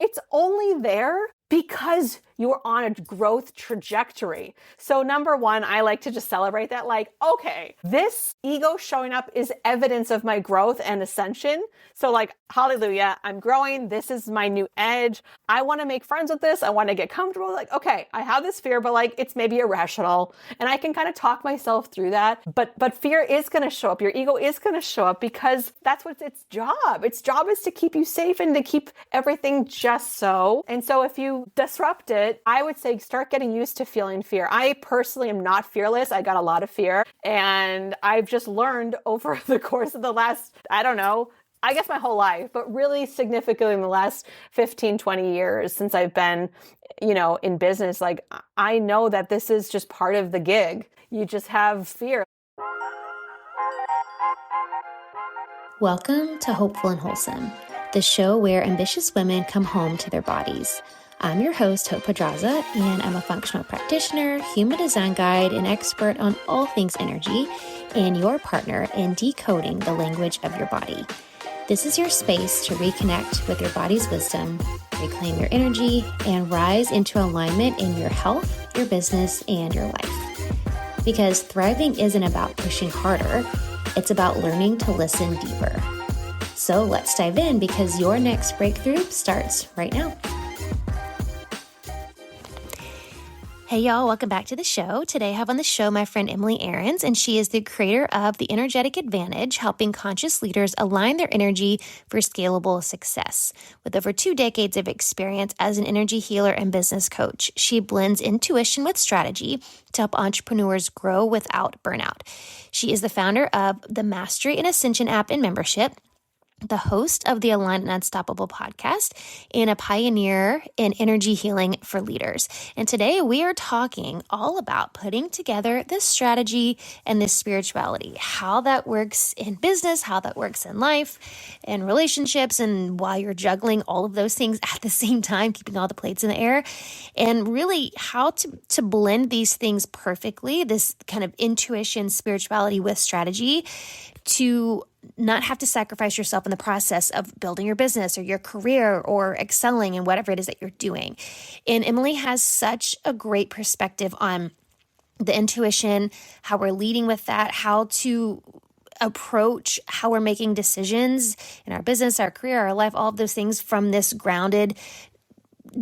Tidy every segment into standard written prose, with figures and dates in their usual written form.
it's only there because you're on a growth trajectory. So number one, I like to just celebrate that, like, okay, this ego showing up is evidence of my growth and ascension. So like, hallelujah, I'm growing. This is my new edge. I want to make friends with this. I want to get comfortable. Like, okay, I have this fear, but like, it's maybe irrational. And I can kind of talk myself through that. But fear is going to show up. Your ego is going to show up because that's what its job. Its job is to keep you safe and to keep everything just so. And so if you disrupt it, I would say start getting used to feeling fear. I personally am not fearless. I got a lot of fear. And I've just learned over the course of the last, I don't know, I guess my whole life, but really significantly in the last 15, 20 years since I've been, in business, like I know that this is just part of the gig. You just have fear. Welcome to Hopeful and Wholesome, the show where ambitious women come home to their bodies. I'm your host, Hope Pedraza, and I'm a functional practitioner, human design guide, and expert on all things energy, and your partner in decoding the language of your body. This is your space to reconnect with your body's wisdom, reclaim your energy, and rise into alignment in your health, your business, and your life. Because thriving isn't about pushing harder, it's about learning to listen deeper. So let's dive in because your next breakthrough starts right now. Hey y'all, welcome back to the show. Today I have on the show my friend Emily Ahrens, and she is the creator of The Energetic Advantage, helping conscious leaders align their energy for scalable success. With over 2 decades of experience as an energy healer and business coach, she blends intuition with strategy to help entrepreneurs grow without burnout. She is the founder of the Mastery and Ascension app and membership, the host of the Aligned and Unstoppable podcast, and a pioneer in energy healing for leaders. And today we are talking all about putting together this strategy and this spirituality, how that works in business, how that works in life and relationships, and why you're juggling all of those things at the same time, keeping all the plates in the air, and really how to blend these things perfectly, this kind of intuition, spirituality with strategy, to not have to sacrifice yourself in the process of building your business or your career or excelling in whatever it is that you're doing. And Emily has such a great perspective on the intuition, how we're leading with that, how to approach how we're making decisions in our business, our career, our life, all of those things from this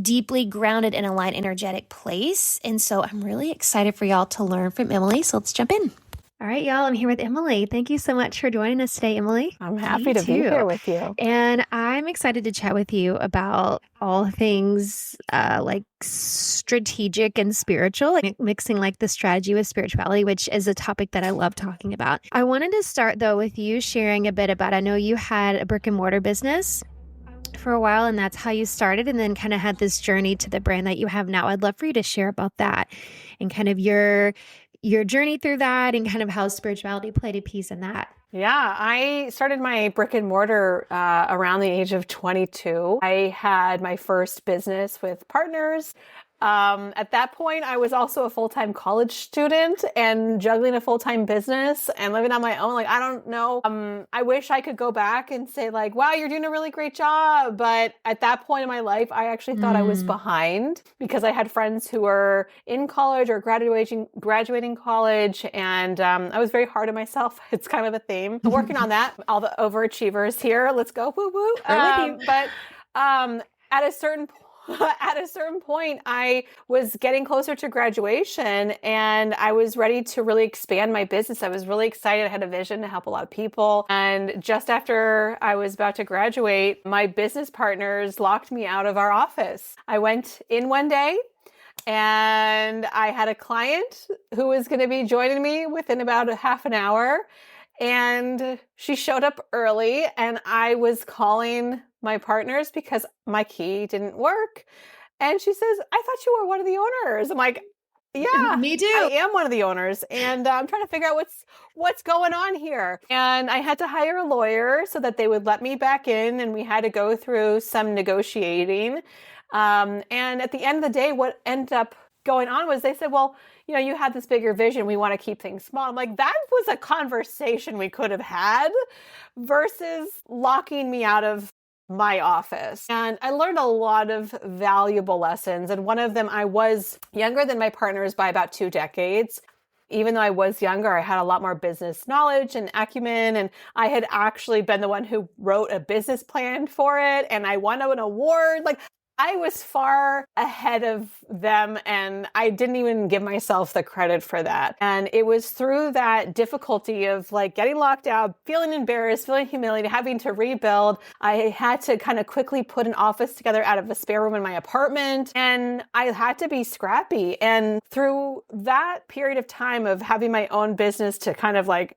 deeply grounded and aligned energetic place. And so I'm really excited for y'all to learn from Emily. So let's jump in. All right, y'all, I'm here with Emily. Thank you so much for joining us today, Emily. I'm happy to be here with you. And I'm excited to chat with you about all things like strategic and spiritual, like mixing like the strategy with spirituality, which is a topic that I love talking about. I wanted to start though with you sharing a bit about, I know you had a brick and mortar business for a while, and that's how you started, and then kind of had this journey to the brand that you have now. I'd love for you to share about that and kind of your journey through that and kind of how spirituality played a piece in that. Yeah, I started my brick and mortar around the age of 22. I had my first business with partners. At that point, I was also a full-time college student and juggling a full-time business and living on my own. Like, I don't know. I wish I could go back and say like, wow, you're doing a really great job. But at that point in my life, I actually thought I was behind because I had friends who were in college or graduating college. And I was very hard on myself. It's kind of a theme. I'm working on that. All the overachievers here. Let's go. Woo woo. But at a certain point, I was getting closer to graduation and I was ready to really expand my business. I was really excited. I had a vision to help a lot of people. And just after I was about to graduate, my business partners locked me out of our office. I went in one day and I had a client who was going to be joining me within about a half an hour. And she showed up early and I was calling my partners because my key didn't work. And she says, I thought you were one of the owners. I'm like, yeah, me too. I am one of the owners. And I'm trying to figure out what's going on here. And I had to hire a lawyer so that they would let me back in. And we had to go through some negotiating. And at the end of the day, what ended up going on was they said, well, you had this bigger vision. We want to keep things small. I'm like, that was a conversation we could have had versus locking me out of my office. And I learned a lot of valuable lessons. And one of them, I was younger than my partners by about 2 decades. Even though I was younger, I had a lot more business knowledge and acumen. And I had actually been the one who wrote a business plan for it. And I won an award. Like, I was far ahead of them, and I didn't even give myself the credit for that. And it was through that difficulty of like getting locked out, feeling embarrassed, feeling humiliated, having to rebuild. I had to kind of quickly put an office together out of a spare room in my apartment, and I had to be scrappy. And through that period of time of having my own business to kind of like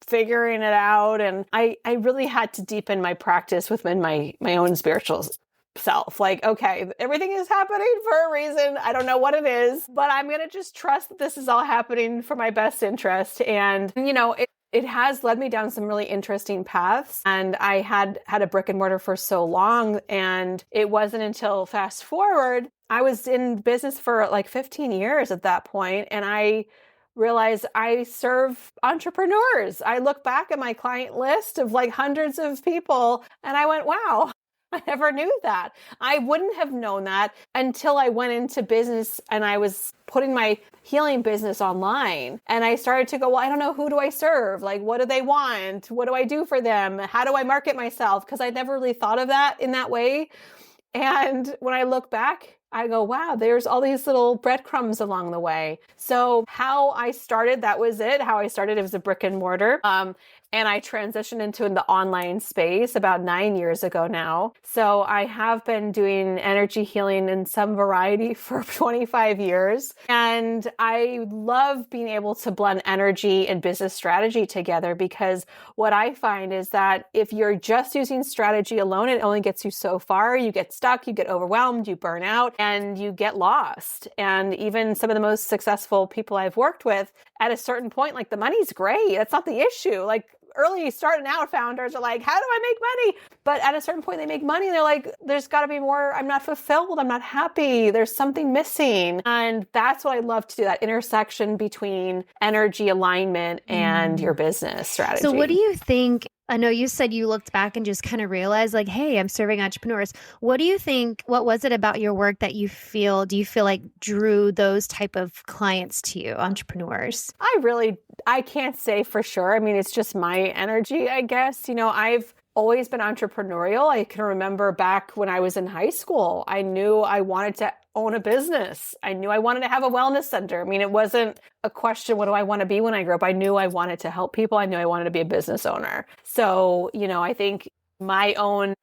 figuring it out, and I really had to deepen my practice within my own spiritual self. Like, okay, everything is happening for a reason. I don't know what it is, but I'm going to just trust that this is all happening for my best interest. And, it has led me down some really interesting paths. And I had a brick and mortar for so long. And it wasn't until fast forward, I was in business for like 15 years at that point. And I realized I serve entrepreneurs. I look back at my client list of like hundreds of people and I went, wow, I never knew that. I wouldn't have known that until I went into business and I was putting my healing business online. And I started to go, well, I don't know, who do I serve? Like, what do they want? What do I do for them? How do I market myself? Because I never really thought of that in that way. And when I look back, I go, wow, there's all these little breadcrumbs along the way. So how I started, that was it. How I started, it was a brick and mortar. And I transitioned into the online space about 9 years ago now. So I have been doing energy healing in some variety for 25 years. And I love being able to blend energy and business strategy together, because what I find is that if you're just using strategy alone, it only gets you so far. You get stuck, you get overwhelmed, you burn out, and you get lost. And even some of the most successful people I've worked with, at a certain point, like, the money's great. That's not the issue. Like, early starting out founders are like, how do I make money? But at a certain point they make money and they're like, there's got to be more. I'm not fulfilled. I'm not happy. There's something missing. And that's what I love to do, that intersection between energy alignment and your business strategy. So what do you think? I know you said you looked back and just kind of realized like, hey, I'm serving entrepreneurs. What do you think, what was it about your work that do you feel like drew those type of clients to you, entrepreneurs? I can't say for sure. I mean, it's just my energy, I guess. I've always been entrepreneurial. I can remember back when I was in high school, I knew I wanted to own a business. I knew I wanted to have a wellness center. I mean, it wasn't a question, what do I want to be when I grow up? I knew I wanted to help people. I knew I wanted to be a business owner. So, I think my own,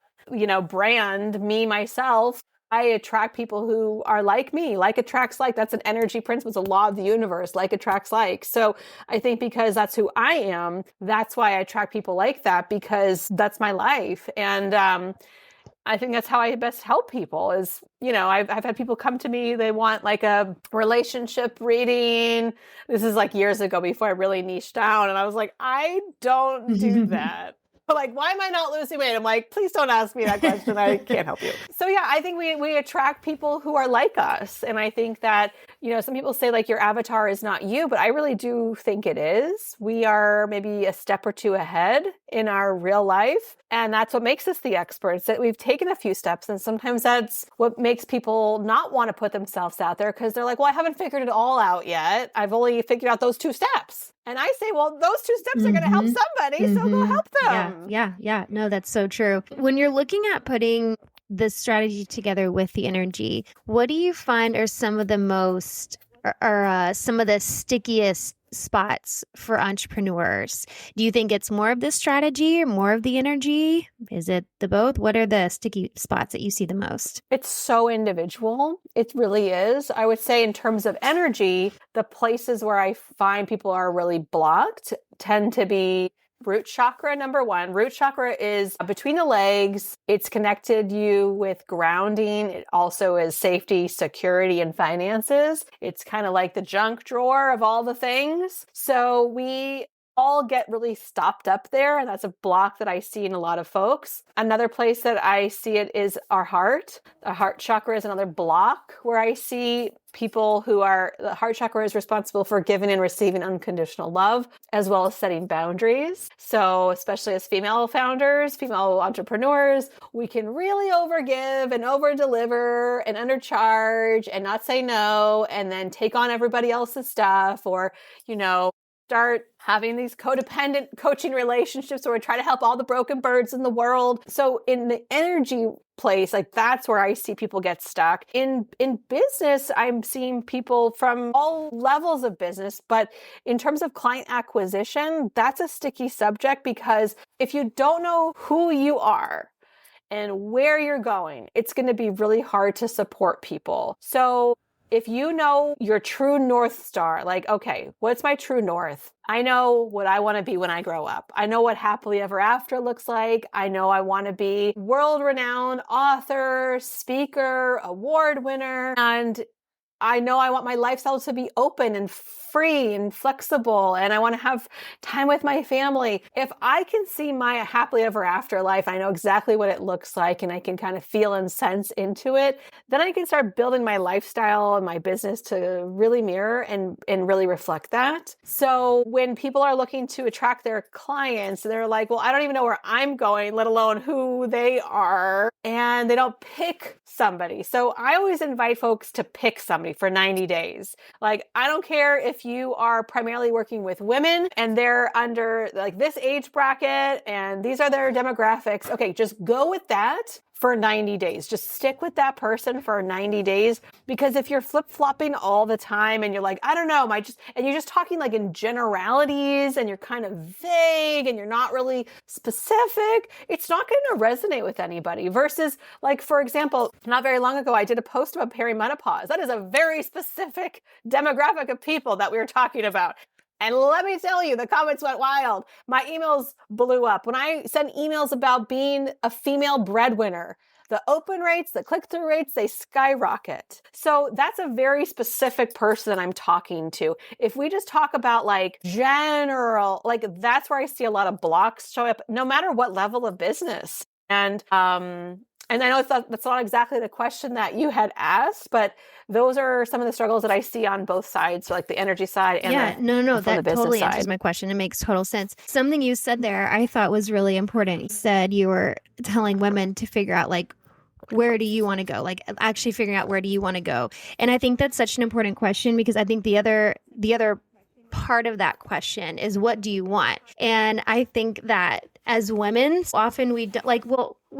brand, myself, I attract people who are like me. Like attracts like. That's an energy principle. It's a law of the universe. Like attracts like. So I think because that's who I am, that's why I attract people like that, because that's my life. And I think that's how I best help people is, I've had people come to me, they want like a relationship reading. This is like years ago before I really niched down. And I was like, I don't do that. Like, why am I not losing weight? I'm like, please don't ask me that question. I can't help you. So yeah, I think we attract people who are like us. And I think that, some people say like your avatar is not you, but I really do think it is. We are maybe a step or two ahead in our real life. And that's what makes us the experts, that we've taken a few steps. And sometimes that's what makes people not want to put themselves out there, because they're like, well, I haven't figured it all out yet. I've only figured out those 2 steps. And I say, well, those 2 steps are going to help somebody, so go help them. Yeah. No, that's so true. When you're looking at putting the strategy together with the energy, what do you find are some of the most, or some of the stickiest spots for entrepreneurs? Do you think it's more of the strategy or more of the energy? Is it the both? What are the sticky spots that you see the most? It's so individual. It really is. I would say in terms of energy, the places where I find people are really blocked tend to be root chakra, number 1. Root chakra is between the legs. It's connected you with grounding. It also is safety, security, and finances. It's kind of like the junk drawer of all the things. So we all get really stopped up there. And that's a block that I see in a lot of folks. Another place that I see it is our heart. The heart chakra is another block where I see people the heart chakra is responsible for giving and receiving unconditional love, as well as setting boundaries. So especially as female founders, female entrepreneurs, we can really overgive and overdeliver and undercharge and not say no, and then take on everybody else's stuff, or, start having these codependent coaching relationships where we try to help all the broken birds in the world. So in the energy place, like that's where I see people get stuck. In business, I'm seeing people from all levels of business, but in terms of client acquisition, that's a sticky subject, because if you don't know who you are and where you're going, it's going to be really hard to support people. So if you know your true North Star, like, okay, what's my true North? I know what I want to be when I grow up. I know what happily ever after looks like. I know I want to be world-renowned author, speaker, award winner. And I know I want my lifestyle to be open and free and flexible, and I want to have time with my family. If I can see my happily ever after life, I know exactly what it looks like, and I can kind of feel and sense into it, then I can start building my lifestyle and my business to really mirror and really reflect that. So when people are looking to attract their clients, they're like, well, I don't even know where I'm going, let alone who they are, and they don't pick somebody. So I always invite folks to pick somebody for 90 days. Like, I don't care if you are primarily working with women and they're under like this age bracket and these are their demographics. Okay, just go with that for 90 days. Just stick with that person for 90 days. Because if you're flip-flopping all the time and you're like, I don't know, and you're just talking like in generalities and you're kind of vague and you're not really specific, it's not going to resonate with anybody. Versus, like, for example, not very long ago, I did a post about perimenopause. That is a very specific demographic of people that we were talking about. And let me tell you, the comments went wild. My emails blew up. When I sent emails about being a female breadwinner, the open rates, the click-through rates, they skyrocket. So that's a very specific person that I'm talking to. If we just talk about like general, like that's where I see a lot of blocks show up, no matter what level of business. And I know that's not exactly the question that you had asked, but those are some of the struggles that I see on both sides, so like the energy side and that totally answers my question. It makes total sense. Something you said there I thought was really important. You said you were telling women to figure out like, where do you want to go? Like actually figuring out where do you want to go? And I think that's such an important question, because I think the other part of that question is, what do you want? And I think that as women, often we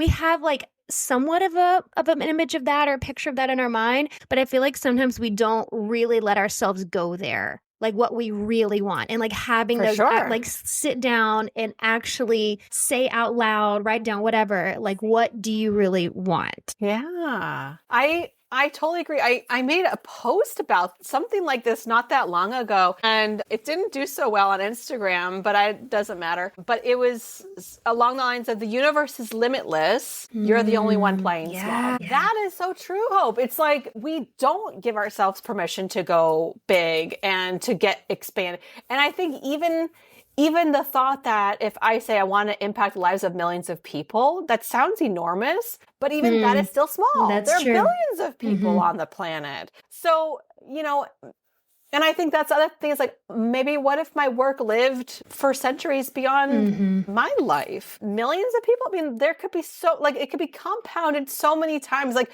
have like somewhat of an image of that or a picture of that in our mind, but I feel like sometimes we don't really let ourselves go there, like what we really want, and like having For those sure. like sit down and actually say out loud, write down whatever, like what do you really want? Yeah, I totally agree. I made a post about something like this not that long ago, and it didn't do so well on Instagram, but it doesn't matter. But it was along the lines of, the universe is limitless. You're the only one playing small. Yeah. That is so true, Hope. It's like we don't give ourselves permission to go big and to get expanded. And I think even the thought that if I say I want to impact the lives of millions of people, that sounds enormous, but even that is still small. That's there are true. billions of people on the planet. So, and I think that's other things, like maybe what if my work lived for centuries beyond my life? Millions of people. I mean, there could be it could be compounded so many times. Like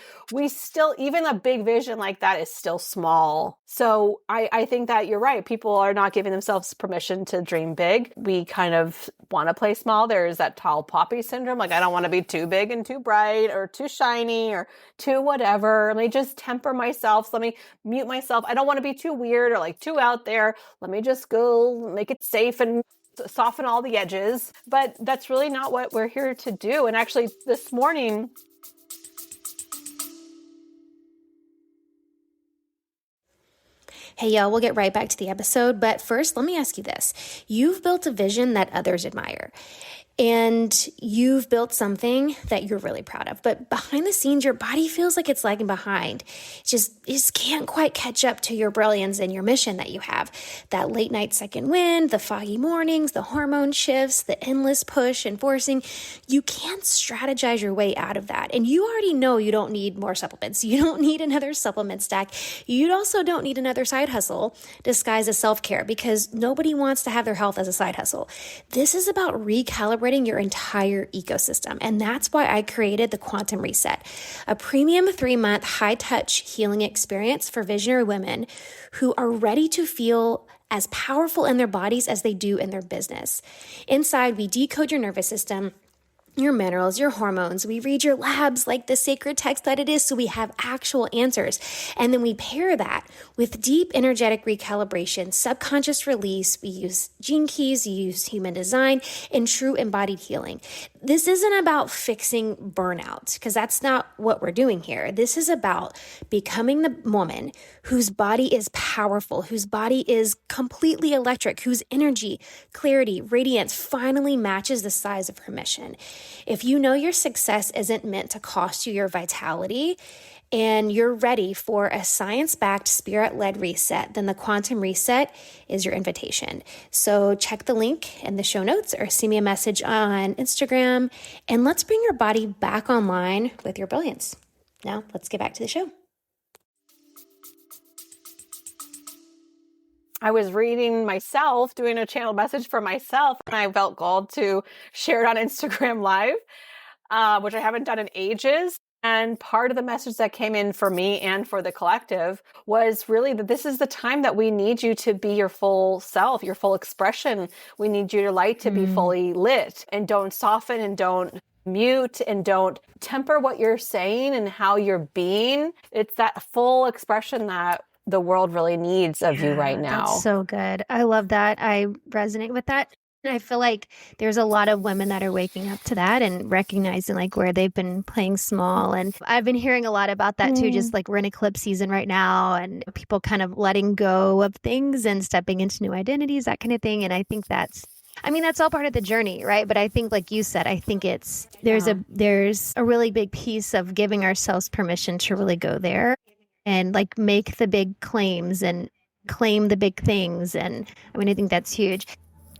even a big vision like that is still small. So I think that you're right. People are not giving themselves permission to dream big. We kind of want to play small. There's that tall poppy syndrome. Like, I don't want to be too big and too bright or too shiny or too whatever. Let me just temper myself. So let me mute myself. I don't want to be too weird or like too out there. Let me just go make it safe and soften all the edges. But that's really not what we're here to do. And actually this morning, Hey, y'all, we'll get right back to the episode. But first, let me ask you this. You've built a vision that others admire. and you've built something that you're really proud of. But behind the scenes, your body feels like it's lagging behind. It just can't quite catch up to your brilliance and your mission that you have. That late night second wind, the foggy mornings, the hormone shifts, the endless push and forcing. You can't strategize your way out of that. And you already know you don't need more supplements. You don't need another supplement stack. You also don't need another side hustle disguised as self-care, because nobody wants to have their health as a side hustle. This is about recalibrating your entire ecosystem. And that's why I created the Quantum Reset, a premium 3-month high-touch healing experience for visionary women who are ready to feel as powerful in their bodies as they do in their business. Inside, we decode your nervous system, your minerals, your hormones. We read your labs like the sacred text that it is, so we have actual answers. And then we pair that with deep energetic recalibration, subconscious release. We use gene keys, we use human design, and true embodied healing. This isn't about fixing burnout, because that's not what we're doing here. This is about becoming the woman whose body is powerful, whose body is completely electric, whose energy, clarity, radiance finally matches the size of her mission. If you know your success isn't meant to cost you your vitality, and you're ready for a science-backed, spirit-led reset, then the Quantum Reset is your invitation. So check the link in the show notes or send me a message on Instagram, and let's bring your body back online with your brilliance. Now, let's get back to the show. I was reading myself, doing a channel message for myself, and I felt called to share it on Instagram Live, which I haven't done in ages. And part of the message that came in for me and for the collective was really that this is the time that we need you to be your full self, your full expression. We need your light to be fully lit, and don't soften and don't mute and don't temper what you're saying and how you're being. It's that full expression that the world really needs of you right now. That's so good. I love that. I resonate with that. And I feel like there's a lot of women that are waking up to that and recognizing like where they've been playing small. And I've been hearing a lot about that too, just like we're in eclipse season right now, and people kind of letting go of things and stepping into new identities, that kind of thing. And I think that's all part of the journey, right? But I think, like you said, I think there's a really big piece of giving ourselves permission to really go there and like make the big claims and claim the big things. And I think that's huge.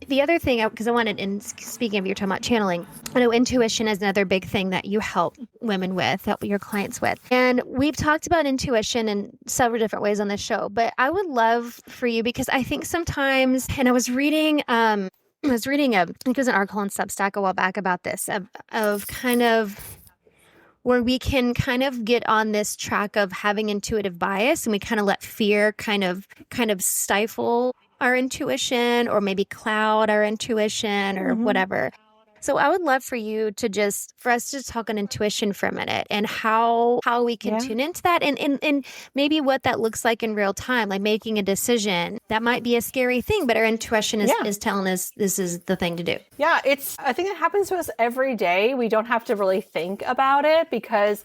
The other thing, because I wanted, and speaking of, you're talking about channeling, I know intuition is another big thing that you help women with, help your clients with. And we've talked about intuition in several different ways on this show, but I would love for you, because I think sometimes, and I was reading, I think it was an article on Substack a while back about this, of kind of where we can kind of get on this track of having intuitive bias, and we kind of let fear kind of stifle our intuition, or maybe cloud our intuition, or whatever. So I would love for us to talk on intuition for a minute, and how we can tune into that, and maybe what that looks like in real time, like making a decision that might be a scary thing, but our intuition is telling us this is the thing to do. Yeah, I think it happens to us every day. We don't have to really think about it, because,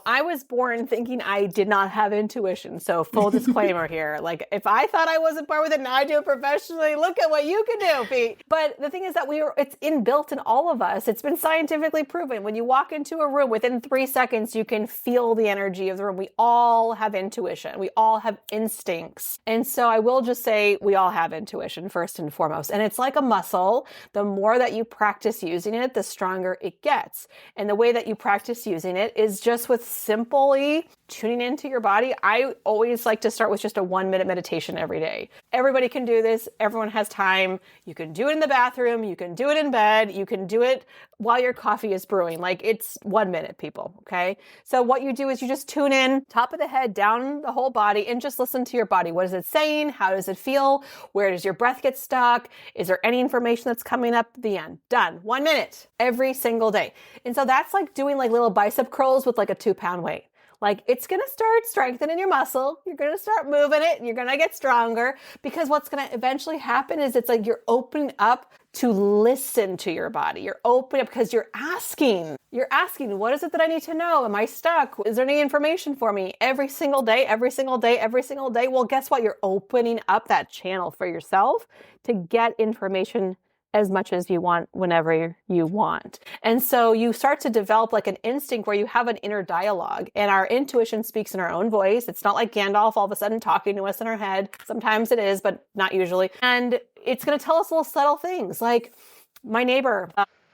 I was born thinking I did not have intuition. So full disclaimer here, like if I thought I wasn't born with it, now I do it professionally. Look at what you can do, Pete. But the thing is that it's inbuilt in all of us. It's been scientifically proven. When you walk into a room, within 3 seconds, you can feel the energy of the room. We all have intuition. We all have instincts. And so I will just say we all have intuition first and foremost. And it's like a muscle. The more that you practice using it, the stronger it gets. And the way that you practice using it is just with simply tuning into your body. I always like to start with just a 1-minute meditation every day. Everybody can do this. Everyone has time. You can do it in the bathroom. You can do it in bed. You can do it while your coffee is brewing. Like, it's 1 minute, people. Okay. So what you do is you just tune in, top of the head, down the whole body, and just listen to your body. What is it saying? How does it feel? Where does your breath get stuck? Is there any information that's coming up at the end? Done. 1 minute every single day. And so that's like doing like little bicep curls with like a 2-pound weight. Like, it's going to start strengthening your muscle. You're going to start moving it. You're going to get stronger, because what's going to eventually happen is it's like you're opening up to listen to your body. You're opening up because you're asking, what is it that I need to know? Am I stuck? Is there any information for me? Every single day, every single day, every single day. Well, guess what? You're opening up that channel for yourself to get information as much as you want whenever you want. And so you start to develop like an instinct where you have an inner dialogue, and our intuition speaks in our own voice. It's not like Gandalf all of a sudden talking to us in our head. Sometimes it is, but not usually. And it's going to tell us little subtle things like my neighbor,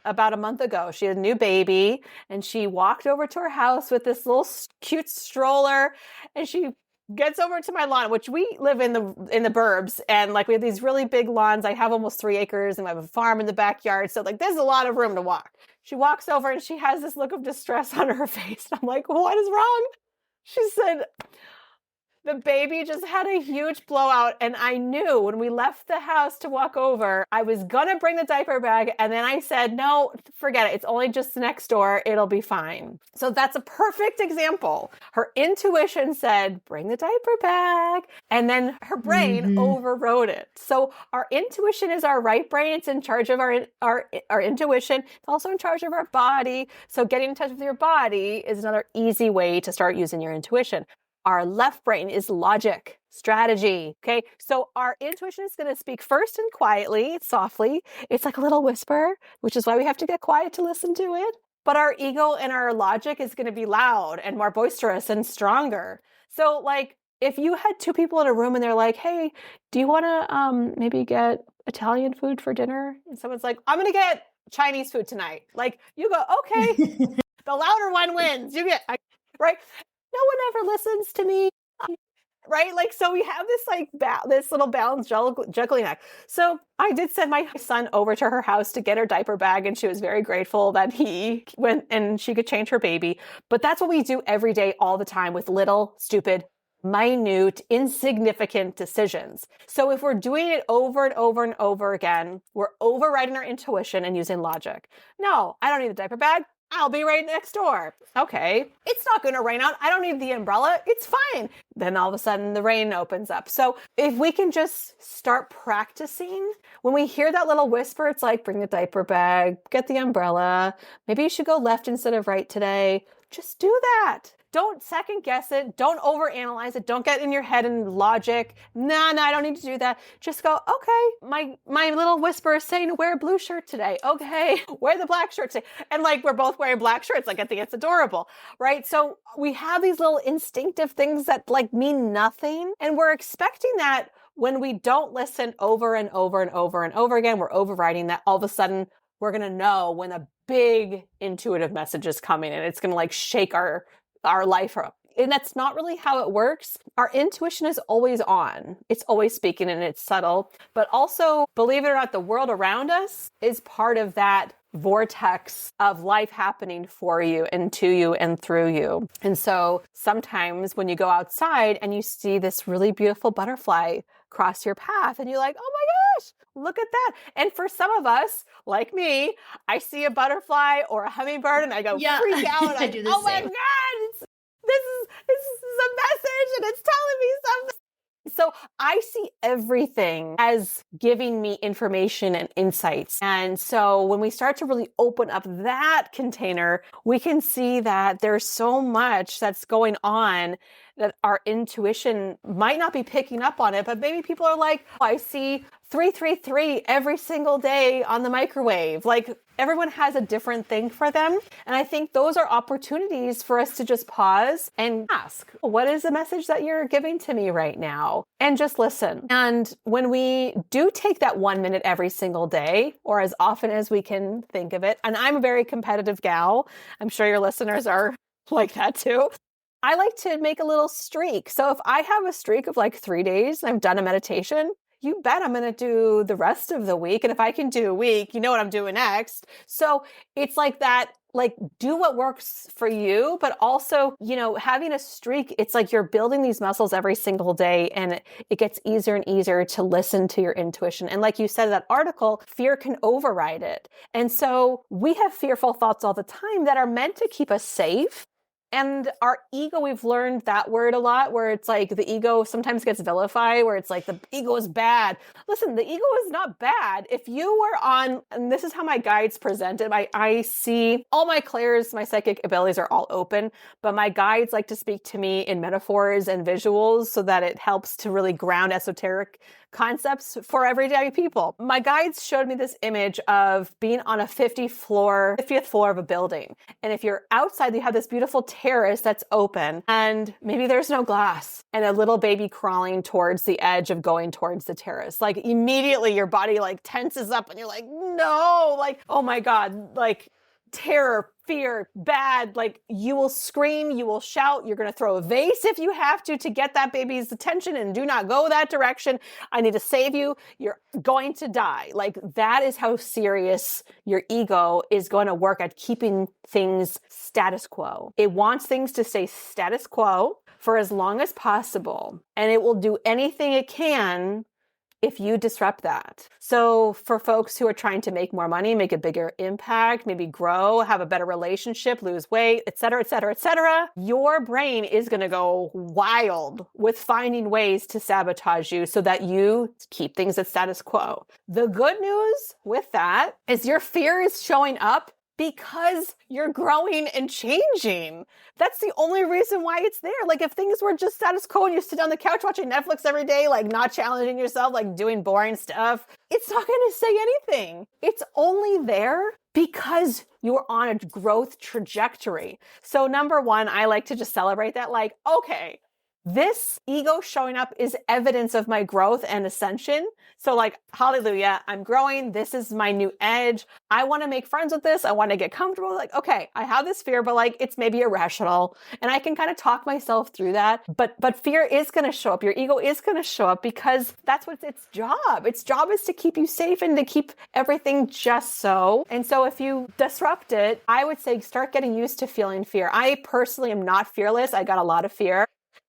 about a month ago, she had a new baby, and she walked over to her house with this little cute stroller, and she gets over to my lawn, which we live in the burbs, and like we have these really big lawns. I have almost 3 acres, and I have a farm in the backyard, so like there's a lot of room to walk. She walks over and she has this look of distress on her face. I'm like, what is wrong? She said, the baby just had a huge blowout, and I knew when we left the house to walk over, I was gonna bring the diaper bag, and then I said, no, forget it. It's only just next door. It'll be fine. So that's a perfect example. Her intuition said, bring the diaper bag, and then her brain overrode it. So our intuition is our right brain. It's in charge of our intuition. It's also in charge of our body. So getting in touch with your body is another easy way to start using your intuition. Our left brain is logic, strategy, okay? So our intuition is going to speak first and quietly, softly. It's like a little whisper, which is why we have to get quiet to listen to it. But our ego and our logic is going to be loud and more boisterous and stronger. So like if you had 2 people in a room and they're like, hey, do you want to maybe get Italian food for dinner? And someone's like, I'm going to get Chinese food tonight. Like you go, okay, the louder one wins. You get, right? No one ever listens to me, right? Like, so we have this like this little balance juggling act. So I did send my son over to her house to get her diaper bag, and she was very grateful that he went and she could change her baby. But that's what we do every day, all the time, with little, stupid, minute, insignificant decisions. So if we're doing it over and over and over again, we're overriding our intuition and using logic. No, I don't need a diaper bag. I'll be right next door. Okay, it's not going to rain out. I don't need the umbrella. It's fine. Then all of a sudden the rain opens up. So if we can just start practicing, when we hear that little whisper, it's like, bring the diaper bag, get the umbrella. Maybe you should go left instead of right today. Just do that. Don't second guess it. Don't overanalyze it. Don't get in your head and logic. No, I don't need to do that. Just go, okay, my little whisper is saying wear a blue shirt today. Okay, wear the black shirt today. And like we're both wearing black shirts. Like I think it's adorable, right? So we have these little instinctive things that like mean nothing. And we're expecting that when we don't listen over and over and over and over again, we're overriding that. All of a sudden, we're going to know when a big intuitive message is coming, and it's going to like shake our life up. And that's not really how it works. Our intuition is always on. It's always speaking, and it's subtle. But also, believe it or not, the world around us is part of that vortex of life happening for you and to you and through you. And so sometimes when you go outside and you see this really beautiful butterfly cross your path, and you're like, oh my gosh, look at that. And for some of us, like me, I see a butterfly or a hummingbird and I go freak out. I do the oh my same. God, this is a message and it's telling me something. So I see everything as giving me information and insights. And so when we start to really open up that container, we can see that there's so much that's going on that our intuition might not be picking up on it, but maybe people are like, oh, I see 333 every single day on the microwave. Like everyone has a different thing for them. And I think those are opportunities for us to just pause and ask, what is the message that you're giving to me right now? And just listen. And when we do take that 1 minute every single day, or as often as we can think of it, and I'm a very competitive gal, I'm sure your listeners are like that too. I like to make a little streak. So if I have a streak of like 3 days and I've done a meditation, you bet I'm going to do the rest of the week. And if I can do a week, you know what I'm doing next. So it's like that, like do what works for you, but also, you know, having a streak, it's like you're building these muscles every single day, and it gets easier and easier to listen to your intuition. And like you said in that article, fear can override it. And so we have fearful thoughts all the time that are meant to keep us safe. And our ego, we've learned that word a lot, where it's like the ego sometimes gets vilified, where it's like the ego is bad. Listen, the ego is not bad. If you were on, and this is how my guides present it, I see all my clairs, my psychic abilities are all open, but my guides like to speak to me in metaphors and visuals so that it helps to really ground esoteric concepts for everyday people. My guides showed me this image of being on a 50th floor of a building. And if you're outside, you have this beautiful terrace that's open and maybe there's no glass and a little baby crawling towards the edge of going towards the terrace. Like immediately your body like tenses up and you're like, no, like, oh my God, like terror, fear, bad, like you will scream, you will shout, you're going to throw a vase if you have to get that baby's attention and do not go that direction. I need to save you. You're going to die. Like that is how serious your ego is going to work at keeping things status quo. It wants things to stay status quo for as long as possible, and it will do anything it can if you disrupt that. So for folks who are trying to make more money, make a bigger impact, maybe grow, have a better relationship, lose weight, et cetera, et cetera, et cetera, your brain is going to go wild with finding ways to sabotage you so that you keep things at status quo. The good news with that is your fear is showing up because you're growing and changing. That's the only reason why it's there. Like if things were just status quo and you sit on the couch watching Netflix every day, like not challenging yourself, like doing boring stuff, it's not going to say anything. It's only there because you're on a growth trajectory. So number one, I like to just celebrate that, like, okay, this ego showing up is evidence of my growth and ascension. So like, hallelujah, I'm growing. This is my new edge. I want to make friends with this. I want to get comfortable. Like, okay, I have this fear, but like, it's maybe irrational and I can kind of talk myself through that. But fear is going to show up. Your ego is going to show up because that's what its job. Its job is to keep you safe and to keep everything just so. And so if you disrupt it, I would say start getting used to feeling fear. I personally am not fearless. I got a lot of fear.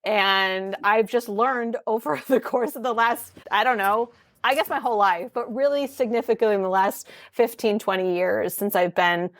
And I've just learned over the course of the last, I don't know, I guess my whole life, but really significantly in the last 15, 20 years since I've been,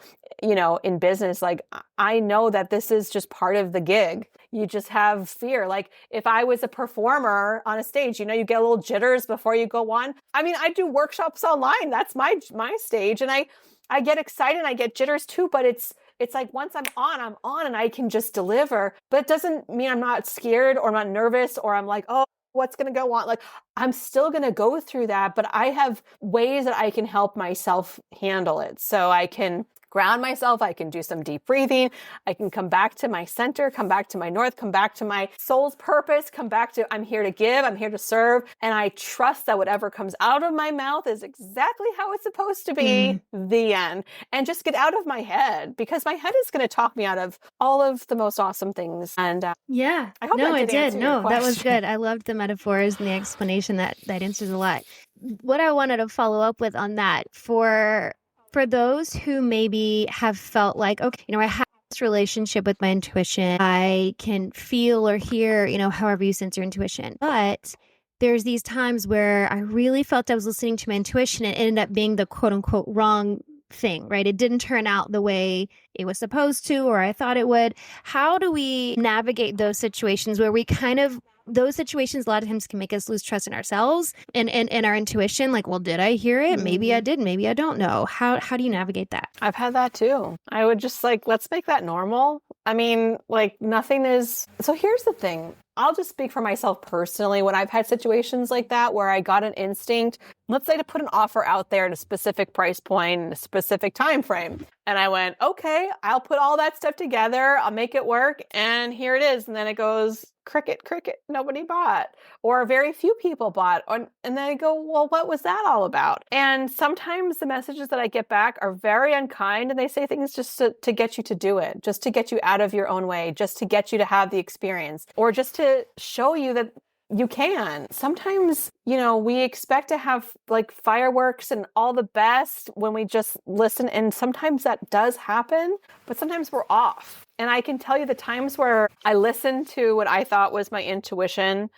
in business, like I know that this is just part of the gig. You just have fear. Like if I was a performer on a stage, you get a little jitters before you go on. I mean, I do workshops online. That's my stage. And I get excited and I get jitters too, but it's like once I'm on and I can just deliver, but it doesn't mean I'm not scared or I'm not nervous or I'm like, oh, what's going to go on? Like I'm still going to go through that, but I have ways that I can help myself handle it. So I can ground myself. I can do some deep breathing. I can come back to my center, come back to my north, come back to my soul's purpose, come back to I'm here to give, I'm here to serve. And I trust that whatever comes out of my mouth is exactly how it's supposed to be, the end. And just get out of my head because my head is going to talk me out of all of the most awesome things. And yeah, I hope no, that it did. No, that that was good. I loved the metaphors and the explanation that answers a lot. What I wanted to follow up with on that for those who maybe have felt like, okay, I have this relationship with my intuition. I can feel or hear, however you sense your intuition. But there's these times where I really felt I was listening to my intuition and it ended up being the quote unquote wrong thing, right? It didn't turn out the way it was supposed to, or I thought it would. How do we navigate those situations where those situations a lot of times can make us lose trust in ourselves and our intuition. Like, well, did I hear it? Maybe I did. Maybe I don't know. How do you navigate that? I've had that too. I would just let's make that normal. I mean, nothing is. So here's the thing. I'll just speak for myself personally. When I've had situations like that where I got an instinct, let's say to put an offer out there at a specific price point and a specific time frame. And I went, okay, I'll put all that stuff together. I'll make it work. And here it is. And then it goes, cricket, nobody bought, or very few people bought. And then I go, well, what was that all about? And sometimes the messages that I get back are very unkind and they say things just to get you to do it, just to get you out of your own way, just to get you to have the experience, or just to show you that you can. Sometimes, we expect to have fireworks and all the best when we just listen. And sometimes that does happen, but sometimes we're off. And I can tell you the times where I listened to what I thought was my intuition,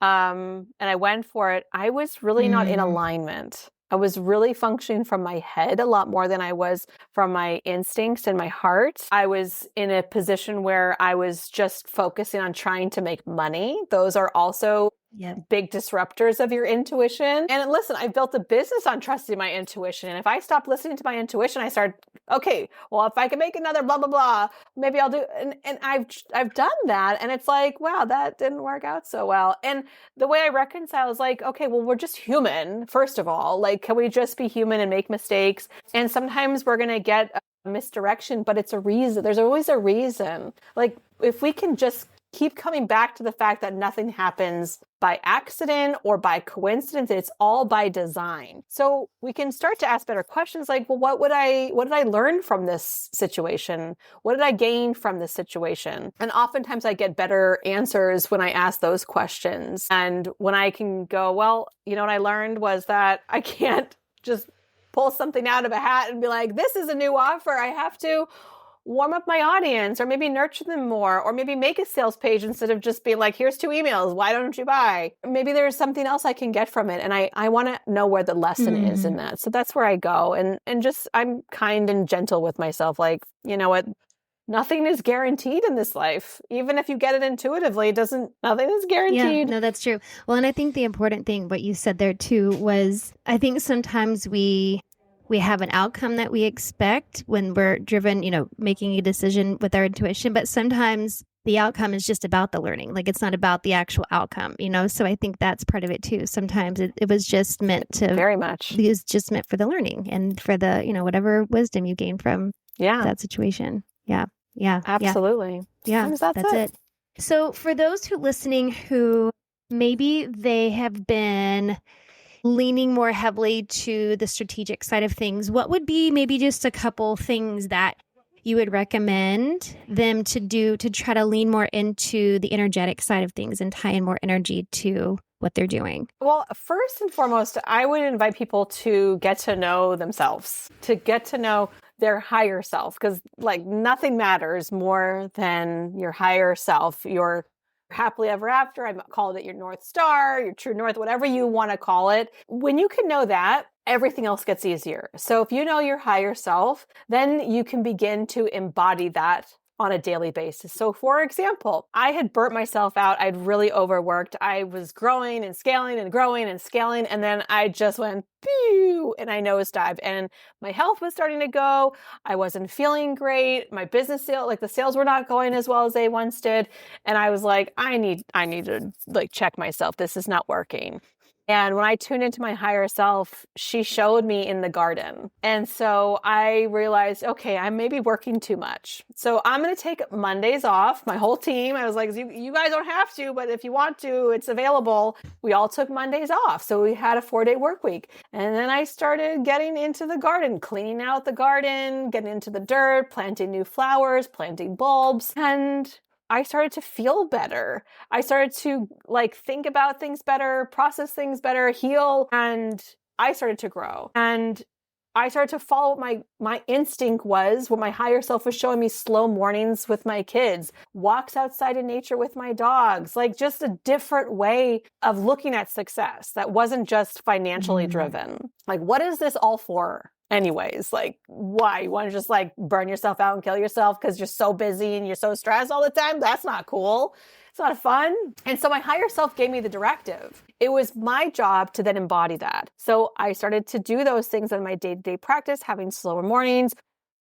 and I went for it, I was really not in alignment. I was really functioning from my head a lot more than I was from my instincts and my heart. I was in a position where I was just focusing on trying to make money. Those are also Yep. big disruptors of your intuition. And listen, I've built a business on trusting my intuition. And if I stop listening to my intuition, I start, okay, well, if I can make another blah, blah, blah, maybe I'll do. And I've done that. And it's like, wow, that didn't work out so well. And the way I reconcile is like, okay, well, we're just human. First of all, like, can we just be human and make mistakes? And sometimes we're going to get a misdirection, but it's a reason. There's always a reason. Like, if we can just keep coming back to the fact that nothing happens by accident or by coincidence, it's all by design. So we can start to ask better questions like, well, what did I learn from this situation? What did I gain from this situation? And oftentimes I get better answers when I ask those questions. And when I can go, well, you know, what I learned was that I can't just pull something out of a hat and be like, this is a new offer. I have to warm up my audience, or maybe nurture them more, or maybe make a sales page instead of just being like, here's 2 emails. Why don't you buy? Maybe there's something else I can get from it. And I want to know where the lesson is in that. So that's where I go. And just, I'm kind and gentle with myself. Like, you know what? Nothing is guaranteed in this life. Even if you get it intuitively, nothing is guaranteed. Yeah, no, that's true. Well, and I think the important thing, what you said there too, was I think sometimes we have an outcome that we expect when we're driven, you know, making a decision with our intuition, but sometimes the outcome is just about the learning. Like, it's not about the actual outcome, you know? So I think that's part of it too. Sometimes it was just meant to, very much, it was just meant for the learning and for the, you know, whatever wisdom you gain from that situation. Yeah. Yeah. Absolutely. Yeah. That's it. So for those who listening who maybe they have been leaning more heavily to the strategic side of things, what would be maybe just a couple things that you would recommend them to do to try to lean more into the energetic side of things and tie in more energy to what they're doing? Well, first and foremost, I would invite people to get to know themselves, to get to know their higher self, because like nothing matters more than your higher self, your happily ever after. I called it your North Star, your true north, whatever you want to call it. When you can know that, everything else gets easier. So if you know your higher self, then you can begin to embody that on a daily basis. So for example, I had burnt myself out. I'd really overworked. I was growing and scaling and growing and scaling. And then I just went, pew, and I nosedived. And my health was starting to go. I wasn't feeling great. My business sale, like the sales were not going as well as they once did. And I was like, I need to like check myself. This is not working. And when I tuned into my higher self, she showed me in the garden. And so I realized, okay, I'm maybe working too much. So I'm going to take Mondays off, my whole team. I was like, you guys don't have to, but if you want to, it's available. We all took Mondays off. So we had a 4-day work week. And then I started getting into the garden, cleaning out the garden, getting into the dirt, planting new flowers, planting bulbs. And I started to feel better. I started to like think about things better, process things better, heal, and I started to grow. And I started to follow what my instinct was, what my higher self was showing me: slow mornings with my kids, walks outside in nature with my dogs, like just a different way of looking at success that wasn't just financially driven. Like, what is this all for? Anyways, like, why? You want to just like burn yourself out and kill yourself because you're so busy and you're so stressed all the time? That's not cool. It's not fun. And so my higher self gave me the directive. It was my job to then embody that. So I started to do those things in my day-to-day practice, having slower mornings,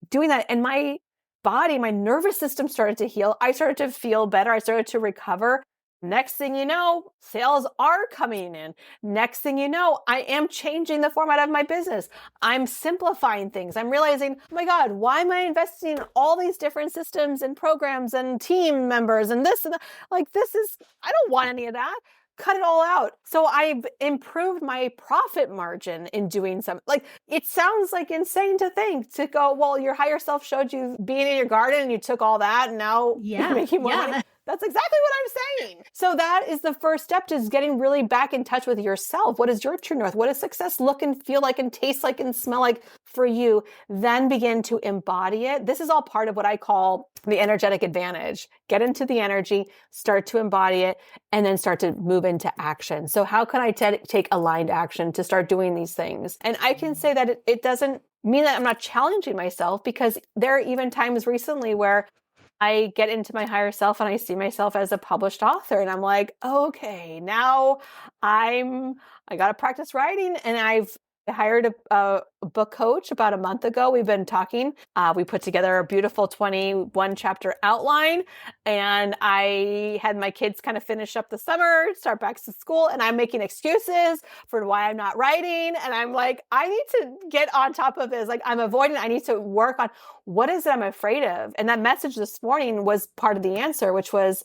doing that. And my body, my nervous system started to heal. I started to feel better. I started to recover. Next thing you know, sales are coming in. Next thing you know, I am changing the format of my business. I'm simplifying things. I'm realizing, oh my God, why am I investing in all these different systems and programs and team members and this and that? Like, I don't want any of that. Cut it all out. So I've improved my profit margin in doing something. Like, it sounds like insane to think, to go, well, your higher self showed you being in your garden and you took all that and now you're making more money. That's exactly what I'm saying. So that is the first step, is getting really back in touch with yourself. What is your true north? What does success look and feel like and taste like and smell like for you? Then begin to embody it. This is all part of what I call the energetic advantage. Get into the energy, start to embody it, and then start to move into action. So how can I take aligned action to start doing these things? And I can say that it doesn't mean that I'm not challenging myself, because there are even times recently where I get into my higher self and I see myself as a published author, and I'm like, okay, now I got to practice writing, and I've hired a book coach about a month ago. We've been talking. We put together a beautiful 21 chapter outline, and I had my kids kind of finish up the summer, start back to school, and I'm making excuses for why I'm not writing. And I'm like, I need to get on top of this. Like, I'm avoiding, I need to work on what is it I'm afraid of. And that message this morning was part of the answer, which was,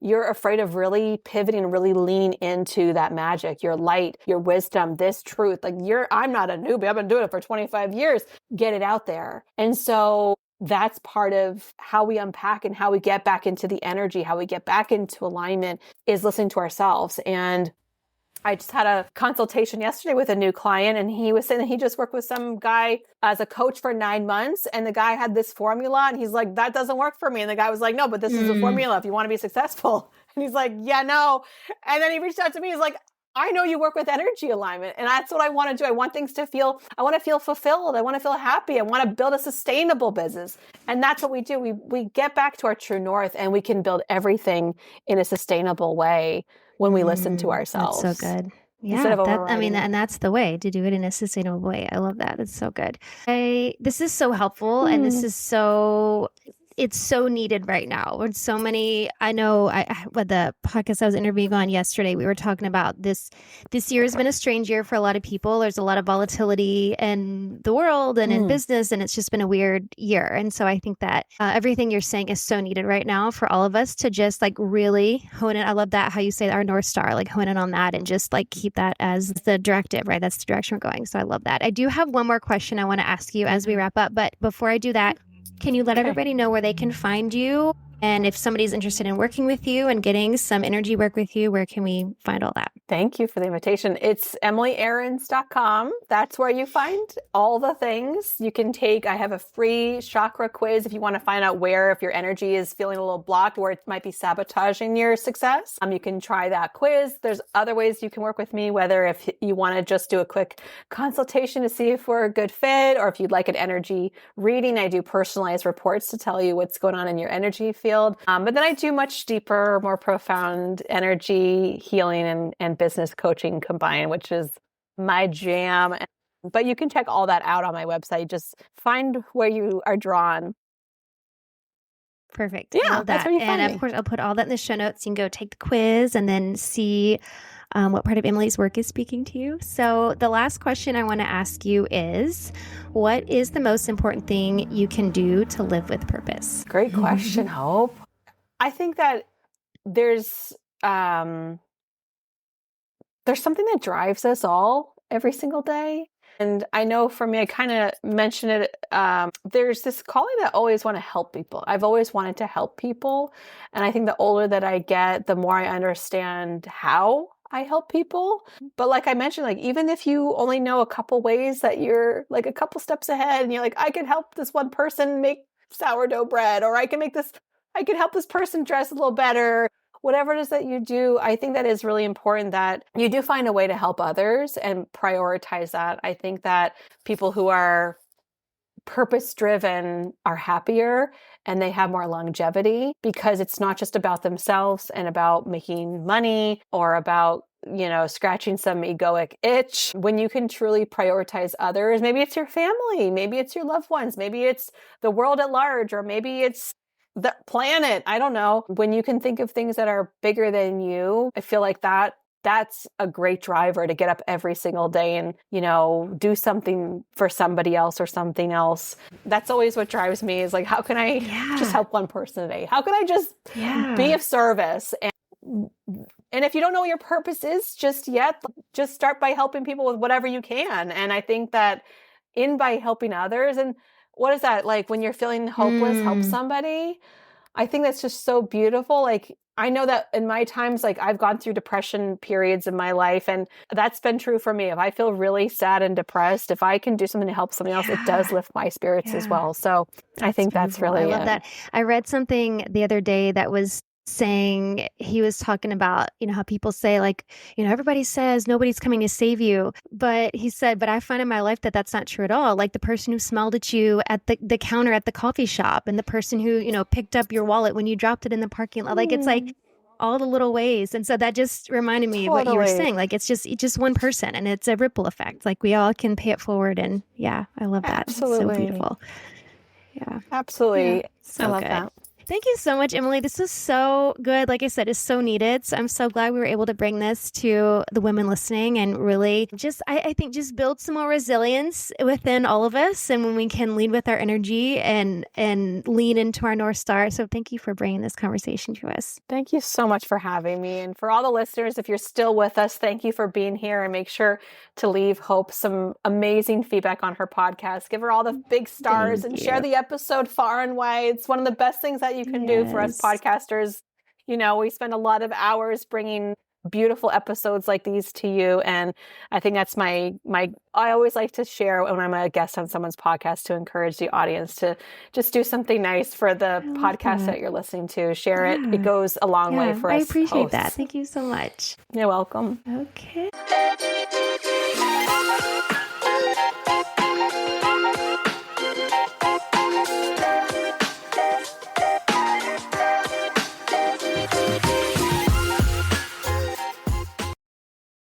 you're afraid of really pivoting and really leaning into that magic, your light, your wisdom, this truth. Like, I'm not a newbie. I've been doing it for 25 years. Get it out there. And so that's part of how we unpack and how we get back into the energy, how we get back into alignment, is listening to ourselves. And I just had a consultation yesterday with a new client, and he was saying that he just worked with some guy as a coach for 9 months, and the guy had this formula, and he's like, that doesn't work for me. And the guy was like, no, but this is a formula if you want to be successful. And he's like, yeah, no. And then he reached out to me. He's like, I know you work with energy alignment, and that's what I want to do. I want to feel fulfilled. I want to feel happy. I want to build a sustainable business. And that's what we do. We get back to our true north, and we can build everything in a sustainable way when we listen to ourselves. That's so good. Yeah, and that's the way to do it in a sustainable way. I love that. That's so good. This is so helpful, and this is it's so needed right now. With so many, I know, with the podcast I was interviewing on yesterday, we were talking about this year has been a strange year for a lot of people. There's a lot of volatility in the world and in business, and it's just been a weird year. And so I think that everything you're saying is so needed right now for all of us to just like really hone in. I love that, how you say our North Star, like hone in on that and just like keep that as the directive, right? That's the direction we're going. So I love that. I do have one more question I want to ask you as we wrap up, but before I do that, can you let everybody know where they can find you? And if somebody's interested in working with you and getting some energy work with you, where can we find all that? Thank you for the invitation. It's emilyaarons.com. That's where you find all the things you can take. I have a free chakra quiz if you want to find out if your energy is feeling a little blocked, where it might be sabotaging your success. You can try that quiz. There's other ways you can work with me, whether if you want to just do a quick consultation to see if we're a good fit, or if you'd like an energy reading. I do personalized reports to tell you what's going on in your energy field. But then I do much deeper, more profound energy healing and business coaching combined, which is my jam. But you can check all that out on my website. Just find where you are drawn. Perfect. Yeah, that's where you find me. Of course, I'll put all that in the show notes. You can go take the quiz and then see what part of Emily's work is speaking to you. So the last question I want to ask you is, what is the most important thing you can do to live with purpose? Great question, Hope. I think that there's something that drives us all every single day. And I know for me, I kind of mentioned it. There's this calling that I always want to help people. I've always wanted to help people. And I think the older that I get, the more I understand how I help people. But like I mentioned, like, even if you only know a couple ways that you're like a couple steps ahead, and you're like, I could help this one person make sourdough bread, or I can help this person dress a little better. Whatever it is that you do, I think that is really important that you do find a way to help others and prioritize that. I think that people who are purpose-driven are happier and they have more longevity, because it's not just about themselves and about making money or about, scratching some egoic itch. When you can truly prioritize others, maybe it's your family, maybe it's your loved ones, maybe it's the world at large, or maybe it's the planet. I don't know. When you can think of things that are bigger than you, I feel like that's a great driver to get up every single day and, do something for somebody else or something else. That's always what drives me, is like, how can I just help one person a day? How can I just be of service? And if you don't know what your purpose is just yet, just start by helping people with whatever you can. And I think that by helping others, and what is that like when you're feeling hopeless, help somebody? I think that's just so beautiful. Like, I know that in my times, like, I've gone through depression periods in my life, and that's been true for me. If I feel really sad and depressed, if I can do something to help somebody else, it does lift my spirits as well. So I think that's really, I love that. I read something the other day that was saying, he was talking about, how people say like, everybody says nobody's coming to save you. But he said, but I find in my life that that's not true at all. Like the person who smiled at you at the counter at the coffee shop, and the person who, picked up your wallet when you dropped it in the parking lot. Like it's like all the little ways. And so that just reminded me of what you were saying. Like it's just one person, and it's a ripple effect. Like we all can pay it forward. And yeah, I love that. Absolutely. It's so beautiful. Yeah. Absolutely. Yeah. So I love good. that. Thank you so much, Emily. This was so good. Like I said, it's so needed. So I'm so glad we were able to bring this to the women listening, and really just, I think, just build some more resilience within all of us. And when we can lead with our energy and lean into our North Star. So thank you for bringing this conversation to us. Thank you so much for having me. And for all the listeners, if you're still with us, thank you for being here, and make sure to leave Hope some amazing feedback on her podcast. Give her all the big stars and share the episode far and wide. It's one of the best things that you can do for us podcasters. We spend a lot of hours bringing beautiful episodes like these to you. And I think that's I always like to share when I'm a guest on someone's podcast, to encourage the audience to just do something nice for the podcast that you're listening to. Share it. It goes a long way for us. I appreciate hosts. that. Thank you so much. You're welcome. Okay.